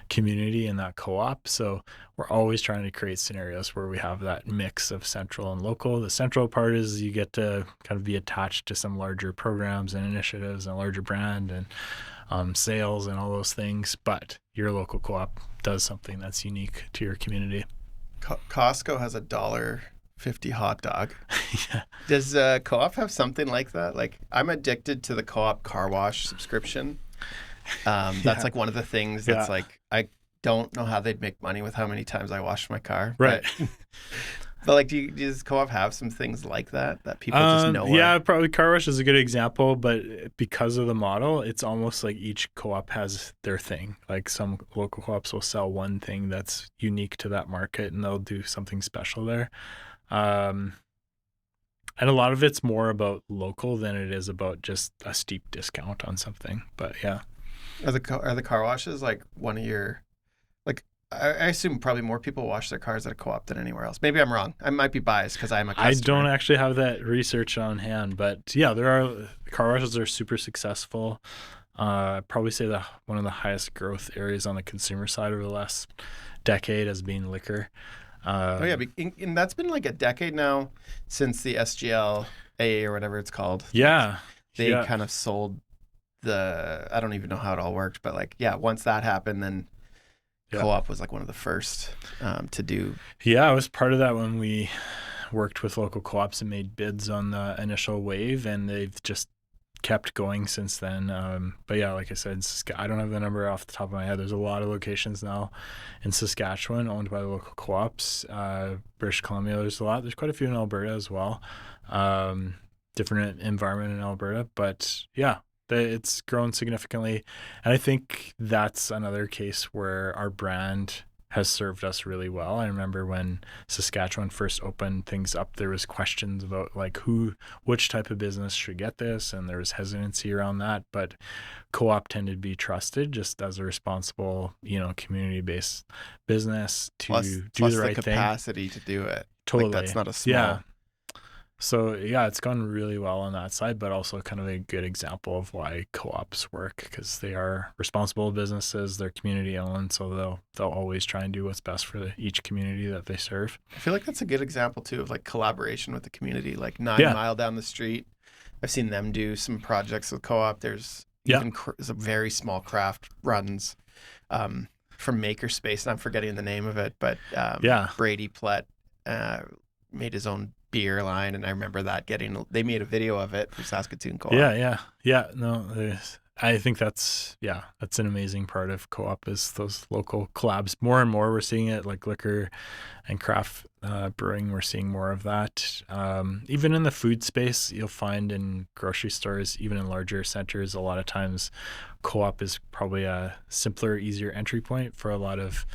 community and that co-op. So we're always trying to create scenarios where we have that mix of central and local. The central part is you get to kind of be attached to some larger programs and initiatives and a larger brand and sales and all those things, but your local co-op does something that's unique to your community. Costco has $1.50 hot dog. Yeah. Does Co-op have something like that? Like, I'm addicted to the Co-op car wash subscription. That's like one of the things that's like, I don't know how they'd make money with how many times I wash my car. Right. But like, does Co-op have some things like that people just know? Yeah, probably car wash is a good example, but because of the model, it's almost like each co-op has their thing. Like some local co-ops will sell one thing that's unique to that market and they'll do something special there. And a lot of it's more about local than it is about just a steep discount on something. But yeah. Are the car washes like one of your, like, I assume probably more people wash their cars at a co-op than anywhere else. Maybe I'm wrong. I might be biased because I'm a customer. I don't actually have that research on hand, but yeah, car washes are super successful. I'd probably say that one of the highest growth areas on the consumer side over the last decade has been liquor. And that's been like a decade now since the SGLA or whatever it's called. Yeah. They kind of sold I don't even know how it all worked, but like, once that happened, then Co-op was like one of the first to do. Yeah, I was part of that when we worked with local co-ops and made bids on the initial wave, and they've just kept going since then. But yeah, like I said, I don't have the number off the top of my head. There's a lot of locations now in Saskatchewan owned by the local co-ops. British Columbia, there's a lot. There's quite a few in Alberta as well. Different environment in Alberta, but yeah, it's grown significantly. And I think that's another case where our brand has served us really well. I remember when Saskatchewan first opened things up, there was questions about like which type of business should get this, and there was hesitancy around that. But Co-op tended to be trusted just as a responsible, community-based business to do the right thing. Capacity to do it. Totally, like, that's not a small. Yeah. So yeah, it's gone really well on that side, but also kind of a good example of why co-ops work, because they are responsible businesses, they're community owned, so they'll always try and do what's best for each community that they serve. I feel like that's a good example too of like collaboration with the community. Like 9 Mile down the street, I've seen them do some projects with Co-op. There's even some very small craft runs from Makerspace, and I'm forgetting the name of it, but Brady Plett made his own beer line, and I remember that they made a video of it for Saskatoon Co-op. No, I think that's an amazing part of Co-op is those local collabs. More and more we're seeing it, like liquor and craft brewing, we're seeing more of that. Even in the food space, you'll find in grocery stores, even in larger centers, a lot of times Co-op is probably a simpler, easier entry point for a lot of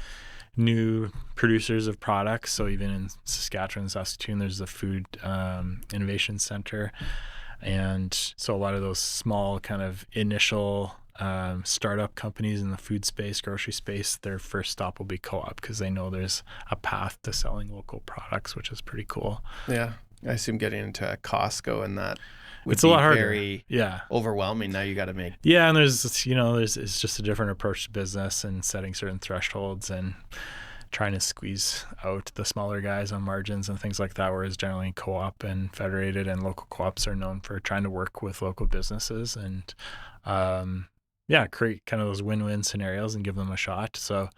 new producers of products. So even in Saskatchewan, Saskatoon, there's the Food Innovation Center. And so a lot of those small kind of initial startup companies in the food space, grocery space, their first stop will be Co-op because they know there's a path to selling local products, which is pretty cool. Yeah. I assume getting into a Costco and that it's a lot harder. Very overwhelming. Now you got to make. Yeah, and there's it's just a different approach to business and setting certain thresholds and trying to squeeze out the smaller guys on margins and things like that. Whereas generally Co-op and Federated and local co-ops are known for trying to work with local businesses and create kind of those win-win scenarios and give them a shot. So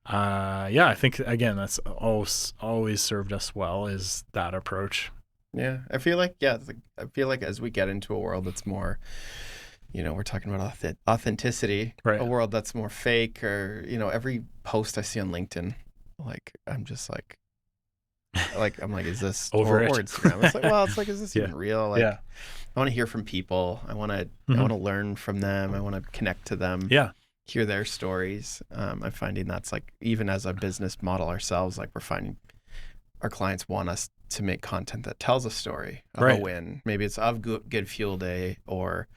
I think again that's always served us well is that approach. Yeah, I feel like I feel like as we get into a world that's more, we're talking about authenticity, Right. a world that's more fake, or every post I see on LinkedIn, I'm just I'm like, is this Over or it. Instagram? It's like, well, it's like, is this Yeah. even real? Yeah. Like, I want to hear from people. I Hmm. want to learn from them. I want to connect to them, Yeah. hear their stories. I'm finding that's like, even as a business model ourselves, like we're finding our clients want us to make content that tells a story of a Right. win. Maybe it's of good fuel day, or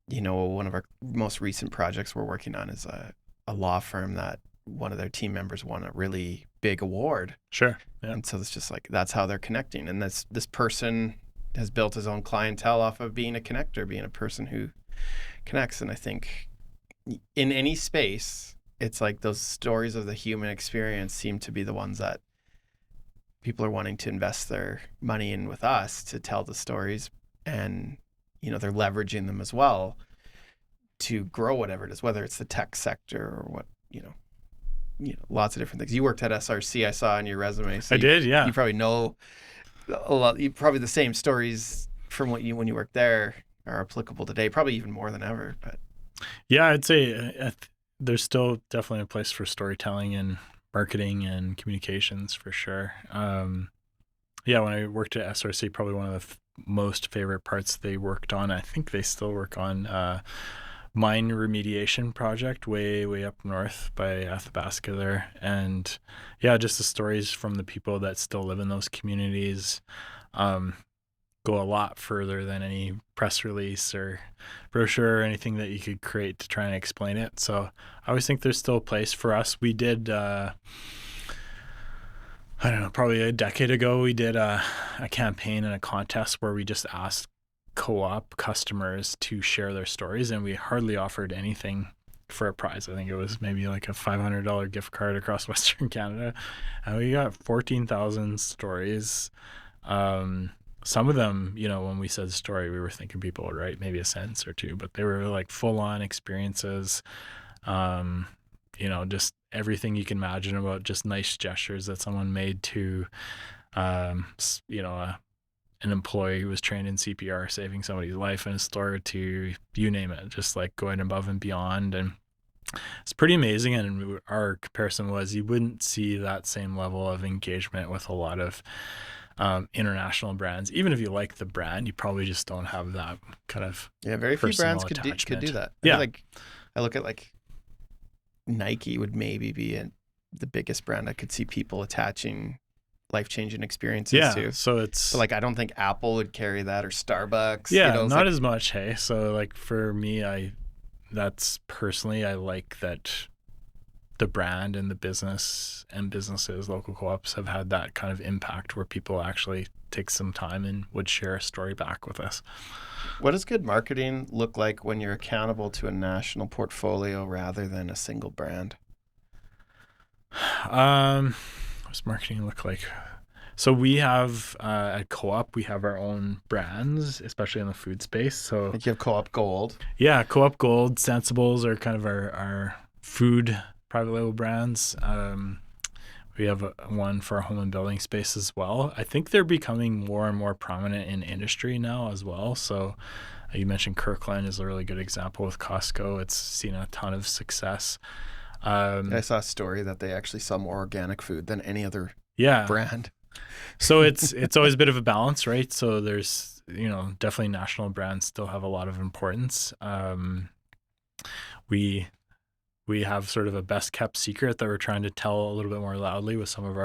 one of our most recent projects we're working on is a law firm that one of their team members won a really big award. Sure. Yeah. And so it's just like, that's how they're connecting. And this person has built his own clientele off of being a connector, being a person who connects. And I think in any space, it's like those stories of the human experience seem to be the ones that people are wanting to invest their money in with us to tell the stories. And, they're leveraging them as well to grow whatever it is, whether it's the tech sector or what, lots of different things. You worked at SRC, I saw on your resume. So I did. Yeah. you probably know a lot. You probably the same stories from when you worked there are applicable today, probably even more than ever. But Yeah, I'd say there's still definitely a place for storytelling and marketing and communications for sure. Yeah, when I worked at SRC, probably one of the most favorite parts they worked on, I think they still work on, mine remediation project way up north by Athabasca there. And yeah, just the stories from the people that still live in those communities go a lot further than any press release or brochure or anything that you could create to try and explain it. So I always think there's still a place for us. We did, I don't know, probably a decade ago, we did a campaign and a contest where we just asked co-op customers to share their stories, and we hardly offered anything for a prize. I think it was maybe like a $500 gift card across Western Canada, and we got 14,000 stories. Some of them, when we said the story, we were thinking people would write maybe a sentence or two, but they were like full-on experiences. Just everything you can imagine about just nice gestures that someone made to, an employee who was trained in CPR, saving somebody's life in a store, to you name it, just like going above and beyond. And it's pretty amazing. And our comparison was you wouldn't see that same level of engagement with a lot of international brands. Even if you like the brand, you probably just don't have that kind of very few brands could do that. I feel like I look at like Nike would maybe be the biggest brand I could see people attaching life-changing experiences to. So it's but like, I don't think Apple would carry that, or Starbucks. Not as much. Hey, so like for me, I like that the brand and the business and businesses, local co-ops, have had that kind of impact where people actually take some time and would share a story back with us. What does good marketing look like when you're accountable to a national portfolio rather than a single brand? What's marketing look like? So we have at Co-op, we have our own brands, especially in the food space. So Like you have Co-op Gold. Yeah, Co-op Gold, Sensibles are kind of our food private label brands. We have one for our home and building space as well. I think they're becoming more and more prominent in industry now as well. So you mentioned Kirkland is a really good example with Costco. It's seen a ton of success. I saw a story that they actually sell more organic food than any other brand. So it's always a bit of a balance, right? So there's, definitely national brands still have a lot of importance. We have sort of a best kept secret that we're trying to tell a little bit more loudly with some of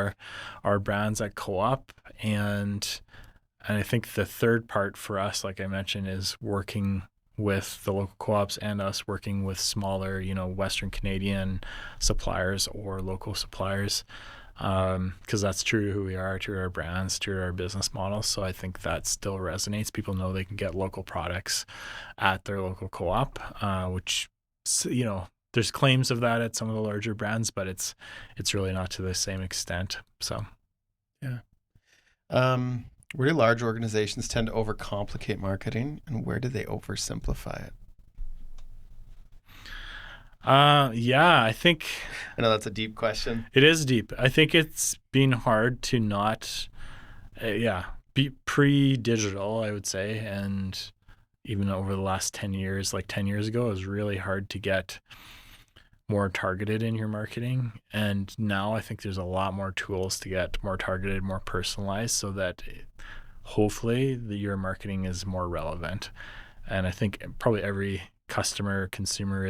our brands at Co-op. And I think the third part for us, like I mentioned, is working with the local co-ops and us working with smaller, Western Canadian suppliers or local suppliers. Because that's true to who we are, true to our brands, true to our business model. So I think that still resonates. People know they can get local products at their local co-op, which, there's claims of that at some of the larger brands, but it's really not to the same extent. So, yeah. Where do large organizations tend to overcomplicate marketing, and where do they oversimplify it? I think I know that's a deep question. It is deep. I think it's been hard to not, be pre-digital, I would say, and even over the last 10 years, like 10 years ago, it was really hard to get more targeted in your marketing. And now I think there's a lot more tools to get more targeted, more personalized, so that hopefully your marketing is more relevant. And I think probably every customer, consumer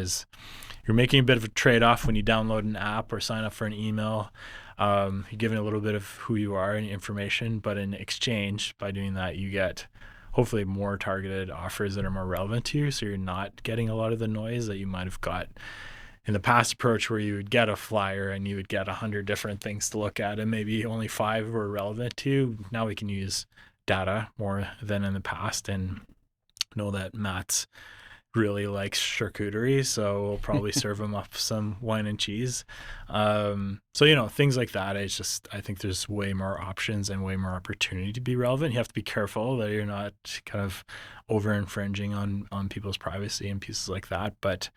you're making a bit of a trade-off when you download an app or sign up for an email. You're giving a little bit of who you are and information, but in exchange, by doing that, you get hopefully more targeted offers that are more relevant to you. So you're not getting a lot of the noise that you might have got in the past approach, where you would get a flyer and you would get 100 different things to look at and maybe only 5 were relevant to you. Now we can use data more than in the past, and know that Matt's really likes charcuterie, so we'll probably serve him up some wine and cheese. So things like that. I think there's way more options and way more opportunity to be relevant. You have to be careful that you're not kind of over infringing on people's privacy and pieces like that, but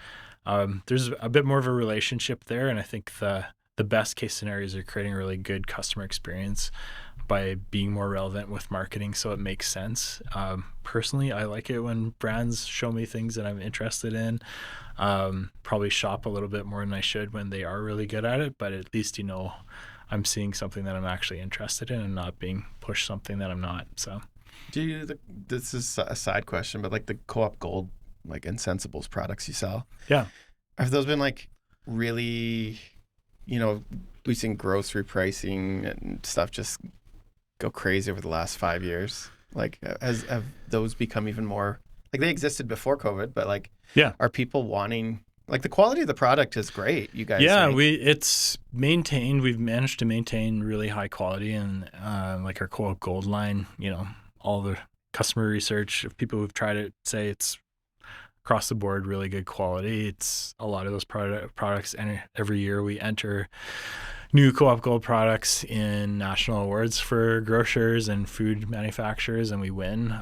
there's a bit more of a relationship there. And I think the best case scenarios are creating a really good customer experience by being more relevant with marketing, so it makes sense. Personally, I like it when brands show me things that I'm interested in. Probably shop a little bit more than I should when they are really good at it, but at least I'm seeing something that I'm actually interested in and not being pushed something that I'm not. So this is a side question, but like the Co-op Gold, like Insensibles products you sell, have those been like really, we've seen grocery pricing and stuff just go crazy over the last 5 years? Like, have those become even more, like, they existed before COVID, but like, are people wanting, like, the quality of the product is great, you guys? It's maintained. We've managed to maintain really high quality, and like our Co-op Gold line, all the customer research of people who've tried it say it's across the board really good quality. It's a lot of those products, and every year we enter new Co-op Gold products in national awards for grocers and food manufacturers, and we win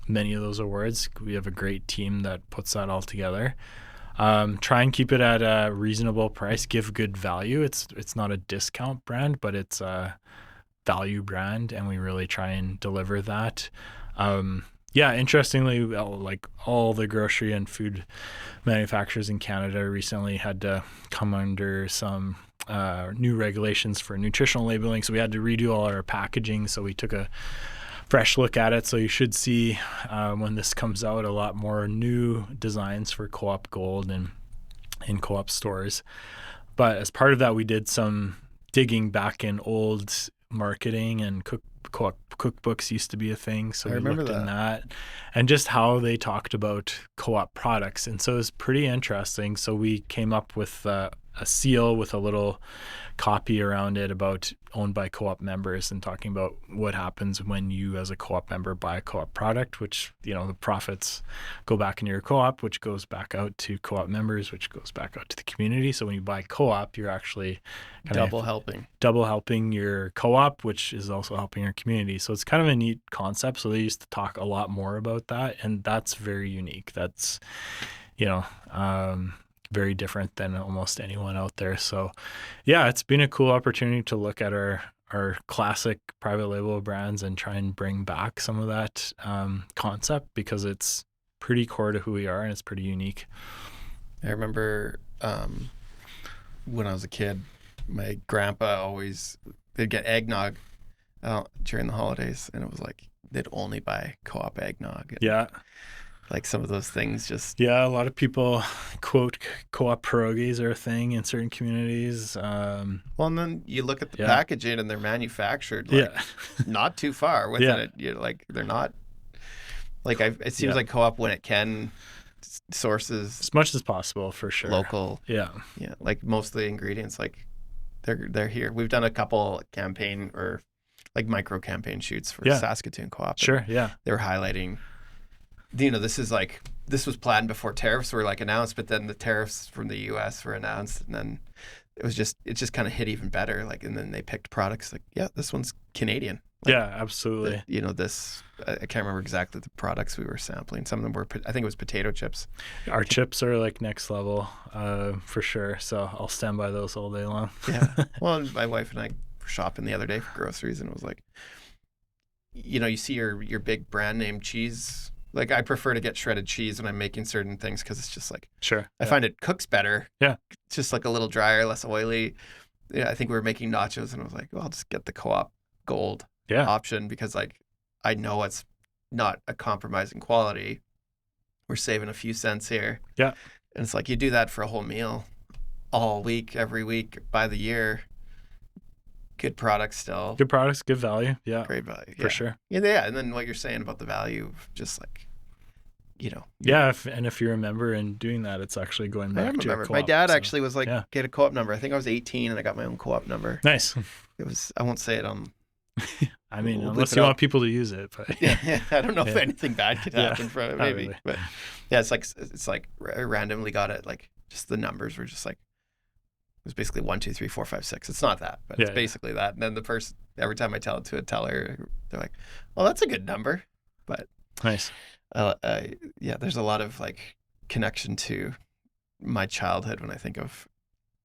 many of those awards. We have a great team that puts that all together. Try and keep it at a reasonable price, give good value. It's not a discount brand, but it's a value brand, and we really try and deliver that. Interestingly, like all the grocery and food manufacturers in Canada recently had to come under some new regulations for nutritional labeling. So we had to redo all our packaging. So we took a fresh look at it. So you should see when this comes out, a lot more new designs for Co-op Gold and in Co-op stores. But as part of that, we did some digging back in old marketing, and Co-op cookbooks used to be a thing. So we looked in that and just how they talked about Co-op products. And so it was pretty interesting. So we came up with a seal with a little copy around it about owned by Co-op members, and talking about what happens when you as a Co-op member buy a Co-op product, which, the profits go back into your Co-op, which goes back out to Co-op members, which goes back out to the community. So when you buy Co-op, you're actually double helping your Co-op, which is also helping your community. So it's kind of a neat concept. So they used to talk a lot more about that, and that's very unique. That's, very different than almost anyone out there. So it's been a cool opportunity to look at our classic private label brands and try and bring back some of that concept, because it's pretty core to who we are and it's pretty unique. I remember when I was a kid, my grandpa they'd get eggnog during the holidays, and it was like they'd only buy Co-op eggnog. Like some of those things just... a lot of people quote Co-op pierogies are a thing in certain communities. And then you look at the packaging, and they're manufactured not too far within it. You're like, they're not... Like, it seems like Co-op, when it can, sources... as much as possible, for sure. Local. Yeah, like most of the ingredients, like, they're here. We've done a couple campaign or like micro campaign shoots for Saskatoon Co-op. Sure, They were highlighting... this was planned before tariffs were like announced, but then the tariffs from the US were announced, and then it just kind of hit even better. Like, and then they picked products like, this one's Canadian. Like, absolutely. I can't remember exactly the products we were sampling. Some of them were, I think it was potato chips. Our chips are like next level, for sure. So I'll stand by those all day long. Well, my wife and I were shopping the other day for groceries, and it was like, you see your big brand name cheese. Like I prefer to get shredded cheese when I'm making certain things because it's just like Sure. I find it cooks better. Yeah. It's just like a little drier, less oily. Yeah, I think we were making nachos and I was like, well, I'll just get the Co-op Gold option because like I know it's not a compromising quality. We're saving a few cents here. Yeah. And it's like you do that for a whole meal all week, every week, by the year. Good products still. Good products, good value. Yeah. Great value. For sure. Yeah. And then what you're saying about the value of just like, Yeah. If you remember in doing that, it's actually going back to your Co-op. My dad actually was like, get a Co-op number. I think I was 18 and I got my own Co-op number. Nice. It was, I won't say it on. I mean, unless you want people to use it. But yeah, I don't know if anything bad could happen from it, maybe. Really. But yeah, it's like I randomly got it. Like just the numbers were just like, it was basically 1, 2, 3, 4, 5, 6. It's not that, but it's basically that. And then the person, every time I tell it to a teller, they're like, "Well, that's a good number." But nice. There's a lot of like connection to my childhood when I think of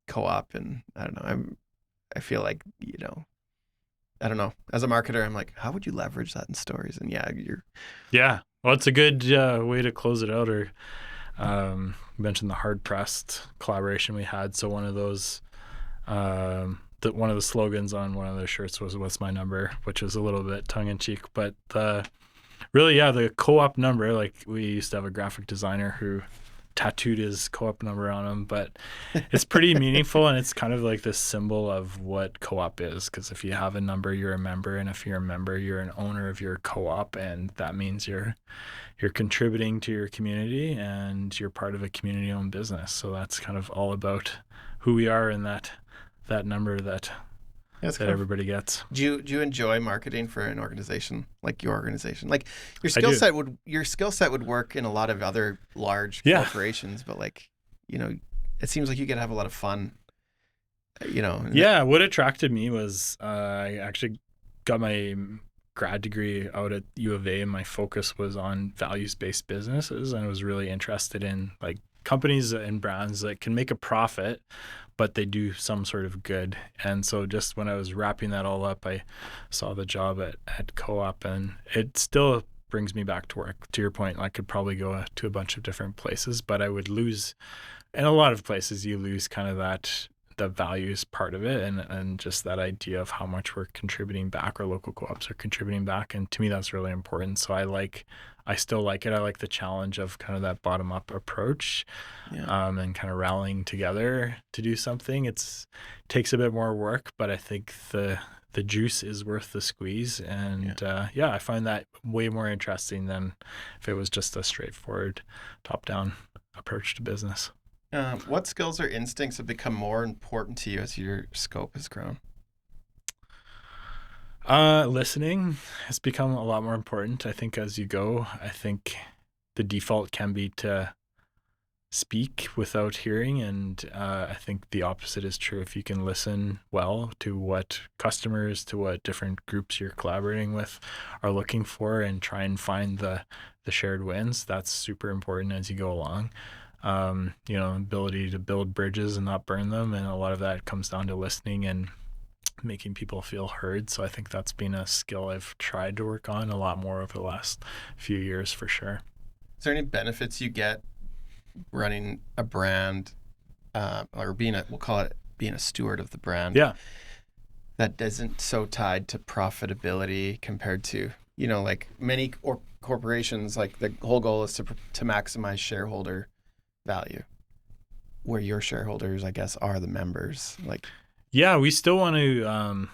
Co-op, and I don't know. I feel like I don't know. As a marketer, I'm like, how would you leverage that in stories? And well, it's a good way to close it out. Or mentioned the hard pressed collaboration we had. So one of those, one of the slogans on one of the shirts was "What's my number," which is a little bit tongue in cheek, but really, the Co-op number. Like we used to have a graphic designer who tattooed his Co-op number on him, but it's pretty meaningful, and it's kind of like this symbol of what Co-op is, because if you have a number, you're a member, and if you're a member, you're an owner of your Co-op, and that means you're contributing to your community and you're part of a community-owned business. So that's kind of all about who we are and that number that everybody gets. Do you enjoy marketing for an organization like your organization? Like your skill set would work in a lot of other large corporations, but like, it seems like you get to have a lot of fun. What attracted me was I actually got my grad degree out at U of A, and my focus was on values-based businesses, and I was really interested in like companies and brands that can make a profit, but they do some sort of good. And so just when I was wrapping that all up, I saw the job at Co-op, and it still brings me back to work. To your point, I could probably go to a bunch of different places, but I would lose, in a lot of places, you lose kind of the values part of it, and just that idea of how much we're contributing back, or local co-ops are contributing back. And to me, that's really important. So I still like it. I like the challenge of kind of that bottom up approach, and kind of rallying together to do something. It takes a bit more work, but I think the juice is worth the squeeze. And I find that way more interesting than if it was just a straightforward top down approach to business. What skills or instincts have become more important to you as your scope has grown? Listening has become a lot more important. I think as you go, I think the default can be to speak without hearing, and I think the opposite is true. If you can listen well to what customers, to what different groups you're collaborating with are looking for, and try and find the shared wins, that's super important as you go along. Ability to build bridges and not burn them, and a lot of that comes down to listening and making people feel heard. So I think that's been a skill I've tried to work on a lot more over the last few years, for sure. Is there any benefits you get running a brand, or being a steward of the brand? Yeah. That isn't so tied to profitability compared to, like many corporations, like the whole goal is to maximize shareholder value, where your shareholders, I guess, are the members. Like, we still want to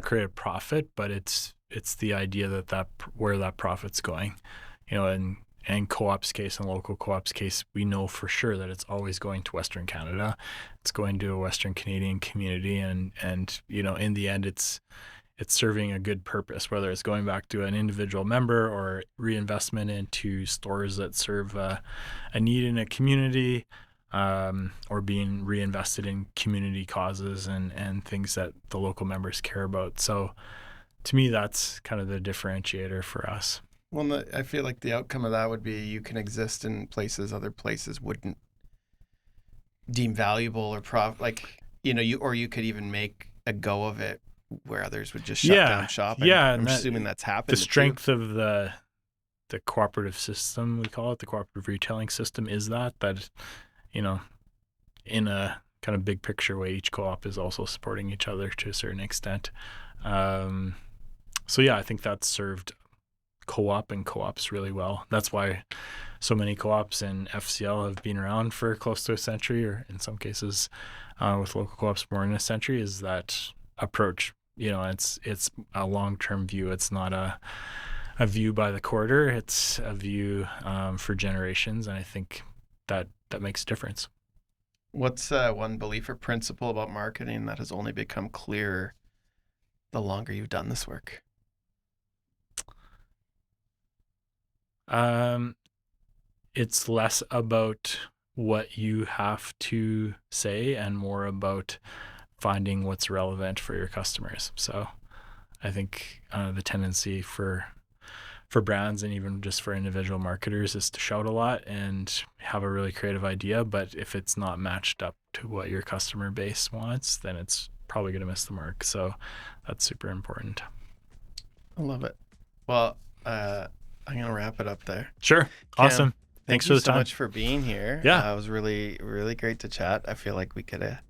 create a profit, but it's the idea that where that profit's going, in Co-op's case and local Co-op's case, we know for sure that it's always going to Western Canada. It's going to a Western Canadian community, and in the end, it's serving a good purpose, whether it's going back to an individual member or reinvestment into stores that serve a need in a community, or being reinvested in community causes and things that the local members care about. So to me, that's kind of the differentiator for us. Well, I feel like the outcome of that would be you can exist in places other places wouldn't deem valuable or you could even make a go of it where others would just shut down shop. I'm assuming that's happened. The strength of the cooperative system, we call it, the cooperative retailing system, is that, in a kind of big picture way, each co-op is also supporting each other to a certain extent. So yeah, I think that's served co-op and co-ops really well. That's why so many co-ops and FCL have been around for close to a century, or in some cases with local co-ops more than a century, is that approach. It's a long-term view. It's not a view by the quarter. It's a view for generations. And I think that makes a difference. What's one belief or principle about marketing that has only become clearer the longer you've done this work? It's less about what you have to say and more about finding what's relevant for your customers. So I think the tendency for brands and even just for individual marketers is to shout a lot and have a really creative idea, but if it's not matched up to what your customer base wants, then it's probably going to miss the mark. So that's super important. I love it. Well, I'm going to wrap it up there. Sure. Cam, awesome. Thanks for the time. Thank you so much for being here. Yeah. It was really, really great to chat. I feel like we could have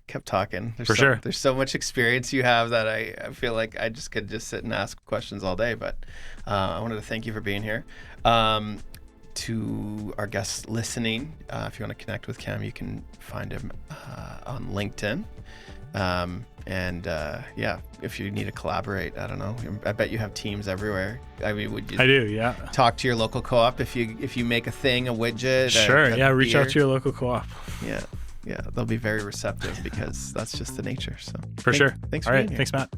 kept talking. Sure. There's so much experience you have that I feel like I just could just sit and ask questions all day. But I wanted to thank you for being here. To our guests listening, if you want to connect with Cam, you can find him on LinkedIn. If you need to collaborate, I don't know. I bet you have teams everywhere. I mean, would you? I do, yeah. Talk to your local co-op if you make a thing, a widget. Sure, reach out to your local co-op. Yeah, they'll be very receptive because that's just the nature. So sure. Thanks for being here. Thanks, Matt.